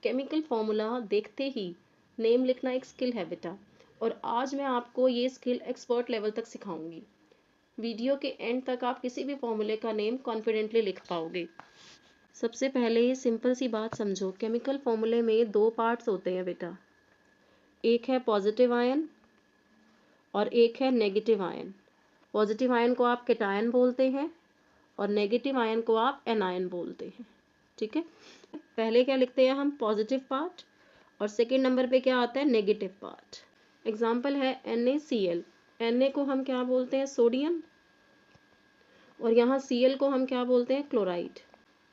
Chemical formula देखते ही name लिखना एक स्किल है बेटा, और आज मैं आपको ये स्किल एक्सपर्ट लेवल तक सिखाऊंगी। वीडियो के एंड तक आप किसी भी फॉर्मूले का नेम कॉन्फिडेंटली लिख पाओगे। सबसे पहले सिंपल सी बात समझो, केमिकल फॉर्मूले में दो पार्ट्स होते हैं बेटा, एक है पॉजिटिव आयन और एक है नेगेटिव आयन। पॉजिटिव आयन को आप कैटायन बोलते हैं और नेगेटिव आयन को आप एनायन बोलते हैं। ठीक है, पहले क्या लिखते हैं हम, पॉजिटिव पार्ट, और सेकेंड नंबर पे क्या आता है, नेगेटिव पार्ट। एग्जाम्पल है NaCl। Na को हम क्या बोलते हैं, सोडियम, और यहाँ Cl को हम क्या बोलते हैं, क्लोराइड।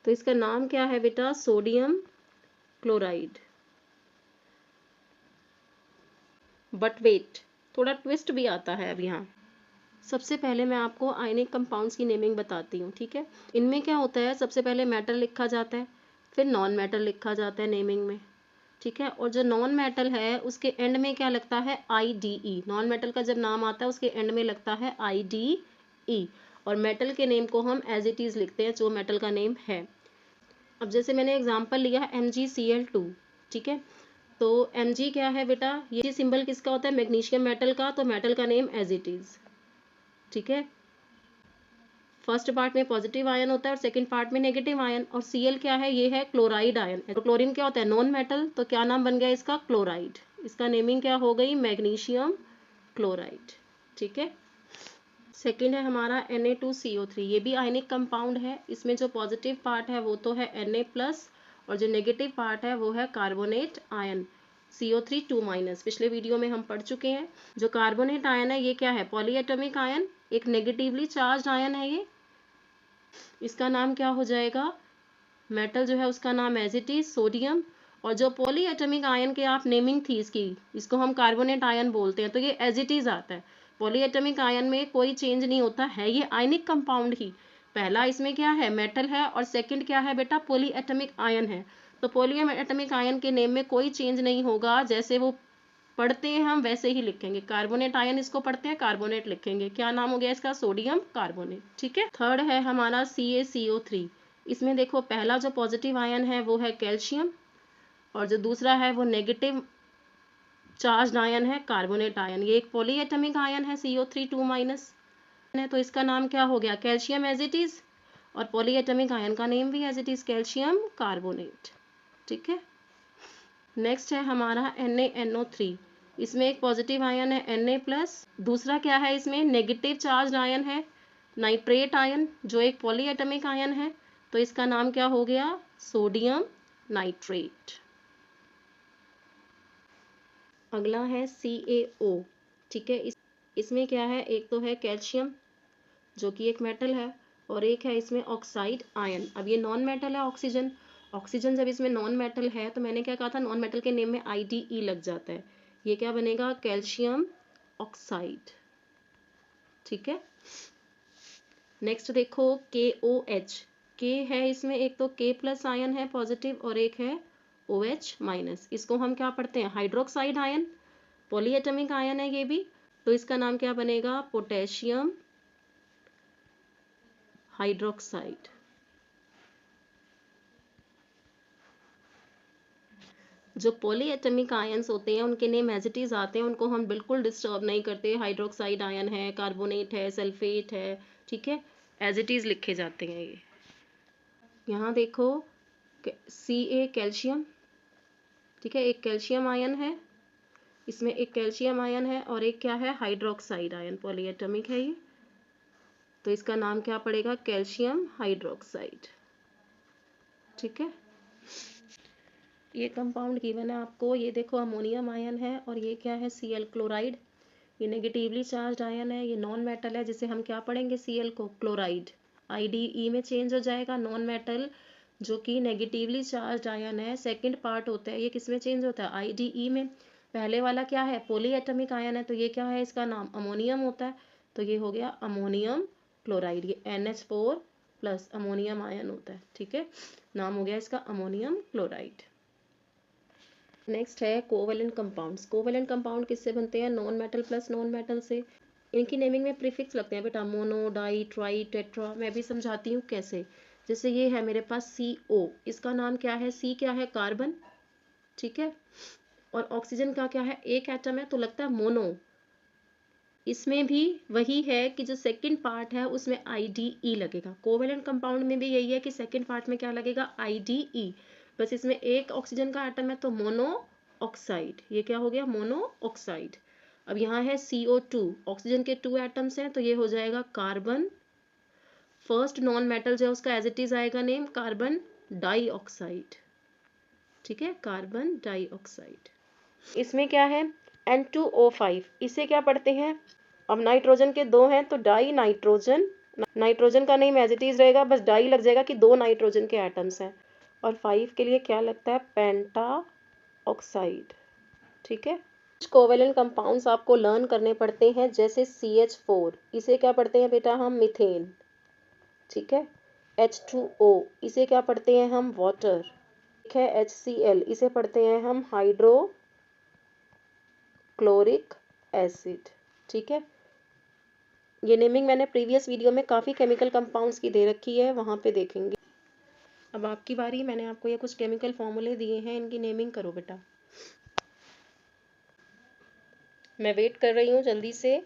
तो इसका नाम क्या है बेटा, सोडियम क्लोराइड। बट वेट, थोड़ा ट्विस्ट भी आता है अब यहाँ। सबसे पहले मैं आपको आयनिक कंपाउंड्स की नेमिंग बताती हूँ। ठीक है, इनमें क्या होता है, सबसे पहले मेटल लिखा जाता है, फिर नॉन मेटल लिखा जाता है नेमिंग में। ठीक है, और जो नॉन मेटल है उसके एंड में क्या लगता है, IDE। नॉन मेटल का जब नाम आता है उसके एंड में लगता है IDE, और मेटल के नेम को हम एज इट इज लिखते हैं जो मेटल का नेम है। अब जैसे मैंने एग्जांपल लिया है MgCl2। ठीक है, तो Mg क्या है बेटा, ये सिंबल किसका होता है, मैग्नीशियम मेटल का, तो मेटल का नेम एज इट इज। ठीक है, फर्स्ट पार्ट में पॉजिटिव आयन होता है और सेकंड पार्ट में नेगेटिव आयन। और Cl क्या है, ये है क्लोराइड आयन। तो क्लोरीन क्या होता है, नॉन मेटल, तो क्या नाम बन गया इसका, क्लोराइड। इसका नेमिंग क्या हो गई, मैग्नीशियम क्लोराइड। ठीक है, सेकंड है हमारा Na2CO3। ये भी आयनिक कंपाउंड है। इसमें जो पॉजिटिव पार्ट है वो तो है Na+, और जो नेगेटिव पार्ट है वो है कार्बोनेट आयन CO3 2-। पिछले वीडियो में हम पढ़ चुके हैं। जो कार्बोनेट आयन है ये क्या है, पॉलीएटॉमिक आयन, एक नेगेटिवली चार्ज आयन है ये। इसका नाम क्या हो जाएगा, मेटल जो है उसका नाम एज इट इज सोडियम। और जो पॉलीएटॉमिक आयन के आप नेमिंग थी इसकी, इसको हम कार्बोनेट आयन बोलते हैं, तो ये एज इट इज आता है। पॉलीएटॉमिक आयन में कोई चेंज नहीं होता है, ये आयनिक कंपाउंड ही। पहला इसमें क्या है, मेटल है, और सेकंड क्या है बेटा, पॉलीएटॉमिक आयन है। तो पॉलीएटॉमिक आयन के नेम में कोई चेंज नहीं होगा, जैसे वो पढ़ते हैं हम वैसे ही लिखेंगे। कार्बोनेट आयन इसको पढ़ते हैं, कार्बोनेट लिखेंगे। क्या नाम हो गया इसका, सोडियम कार्बोनेट। ठीक है, थर्ड है हमारा CaCO3। इसमें देखो पहला जो पॉजिटिव आयन है वो है कैल्शियम, और जो दूसरा है वो नेगेटिव चार्ज आयन है कार्बोनेट आयन। ये एक पॉलीएटॉमिक आयन है CO3 2-, तो इसका नाम क्या हो गया, कैल्शियम एज इट इज, और पॉलीएटॉमिक आयन का नेम भी as it is, calcium carbonate. ठीक है, नेक्स्ट है हमारा NaNO3। इसमें एक पॉजिटिव आयन है Na+, दूसरा क्या है, इसमें नेगेटिव चार्ज आयन है नाइट्रेट आयन, जो एक पॉलीएटॉमिक आयन है। तो इसका नाम क्या हो गया, सोडियम नाइट्रेट। अगला है CaO। ठीक है, इसमें क्या है, एक तो है कैल्शियम जो कि एक मेटल है, और एक है इसमें ऑक्साइड आयन। अब ये नॉन मेटल है ऑक्सीजन। ऑक्सीजन जब इसमें नॉन मेटल है तो मैंने क्या कहा था, नॉन मेटल के नेम में IDE लग जाता है। ये क्या बनेगा, कैल्शियम ऑक्साइड। ठीक है, नेक्स्ट देखो KOH। के है इसमें, एक तो K+ आयन है पॉजिटिव, और एक है OH-। इसको हम क्या पढ़ते हैं, हाइड्रोक्साइड आयन, पॉलीएटॉमिक आयन है ये भी। तो इसका नाम क्या बनेगा, पोटेशियम हाइड्रोक्साइड। जो पॉलीएटॉमिक आयंस होते हैं उनके नेम एज इट इज आते हैं, उनको हम बिल्कुल डिस्टर्ब नहीं करते। हाइड्रोक्साइड आयन है, कार्बोनेट है, सल्फेट है, ठीक है, एज इट इज लिखे जाते हैं ये। यहाँ देखो Ca कैल्शियम। ठीक है, एक कैल्शियम आयन है, इसमें एक कैल्शियम आयन है, और एक क्या है, हाइड्रोक्साइड आयन, पॉलीएटॉमिक है ये। तो इसका नाम क्या पड़ेगा, कैल्शियम हाइड्रोक्साइड। ठीक है, ये कंपाउंड गिवन है आपको। ये देखो अमोनियम आयन है, और ये क्या है, Cl क्लोराइड। ये नेगेटिवली चार्ज आयन है, ये नॉन मेटल है, जिसे हम क्या पढ़ेंगे, Cl को क्लोराइड। IDE में चेंज हो जाएगा, नॉन मेटल जो कि नेगेटिवली चार्ज आयन है, सेकंड पार्ट होता है, ये किस में चेंज होता है, IDE में। पहले वाला क्या है, पॉलीएटॉमिक आयन है, तो ये क्या है, इसका नाम अमोनियम होता है, तो ये हो गया अमोनियम क्लोराइड। ये NH4+ अमोनियम आयन होता है। ठीक है, नाम हो गया इसका अमोनियम क्लोराइड। नेक्स्ट है कोवेलेंट कंपाउंड्स। कोवेलेंट कंपाउंड किससे बनते हैं, non metal plus non metal से। इनकी नेमिंग में प्रीफिक्स लगते हैं बेटा, मोनो, डाई, ट्राई, टेट्रा। मैं भी समझाती हूँ कैसे। जैसे ये है मेरे पास CO, इसका नाम क्या है, C क्या है, कार्बन, ठीक है। और ऑक्सीजन का क्या है, एक एटम है तो लगता है मोनो। इसमें भी वही है कि जो सेकंड पार्ट है उसमें IDE लगेगा। कोवेलेंट कंपाउंड में भी यही है कि सेकंड पार्ट में क्या लगेगा, IDE। बस इसमें एक ऑक्सीजन का एटम है तो मोनो ऑक्साइड, ये क्या हो गया, मोनो ऑक्साइड। अब यहाँ है CO2, ऑक्सीजन के 2 एटम्स हैं तो ये हो जाएगा कार्बन। फर्स्ट नॉन मेटल जो है उसका एज इट इज आएगा नेम, कार्बन डाइऑक्साइड। ठीक है, कार्बन डाइऑक्साइड। इसमें क्या है, N2O5, इसे क्या पढ़ते हैं, अब नाइट्रोजन के 2 हैं तो डाई नाइट्रोजन, नाइट्रोजन का नेम एज इट इज रहेगा, बस डाई लग जाएगा कि 2 नाइट्रोजन के एटम्स हैं। और 5 के लिए क्या लगता है, पेंटा ऑक्साइड। ठीक है, कोवेलेंट कंपाउंड्स आपको लर्न करने पड़ते हैं, जैसे CH4, इसे क्या पढ़ते हैं बेटा हम, मीथेन। ठीक है, H2O, इसे क्या पढ़ते हैं हम, वाटर। ठीक है, HCl, इसे पढ़ते हैं हम हाइड्रो क्लोरिक एसिड। ठीक है, ये नेमिंग मैंने प्रीवियस वीडियो में काफ़ी केमिकल कंपाउंड्स की दे रखी है, वहाँ पे देखेंगे। अब आपकी बारी, मैंने आपको ये कुछ केमिकल फॉर्मूले दिए हैं, इनकी नेमिंग करो बेटा। मैं वेट कर रही हूँ, जल्दी से।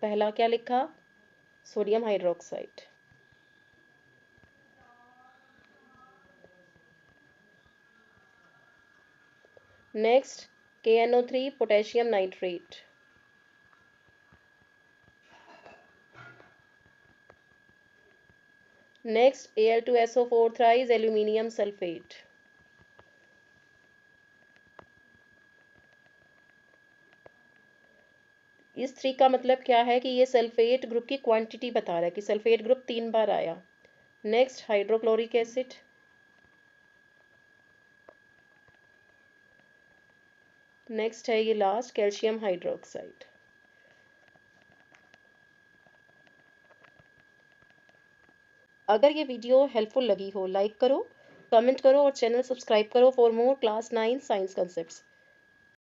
पहला क्या लिखा, sodium hydroxide. Next KNO3, potassium nitrate. Next Al2SO4 thrice, aluminium sulphate. इस 3 का मतलब क्या है कि ये सल्फेट ग्रुप की क्वांटिटी बता रहा है कि सल्फेट ग्रुप 3 बार आया। Next hydrochloric acid. नेक्स्ट है ये लास्ट, कैल्शियम हाइड्रोक्साइड। अगर ये वीडियो हेल्पफुल लगी हो, लाइक करो, कमेंट करो और चैनल सब्सक्राइब करो for more class 9 science concepts.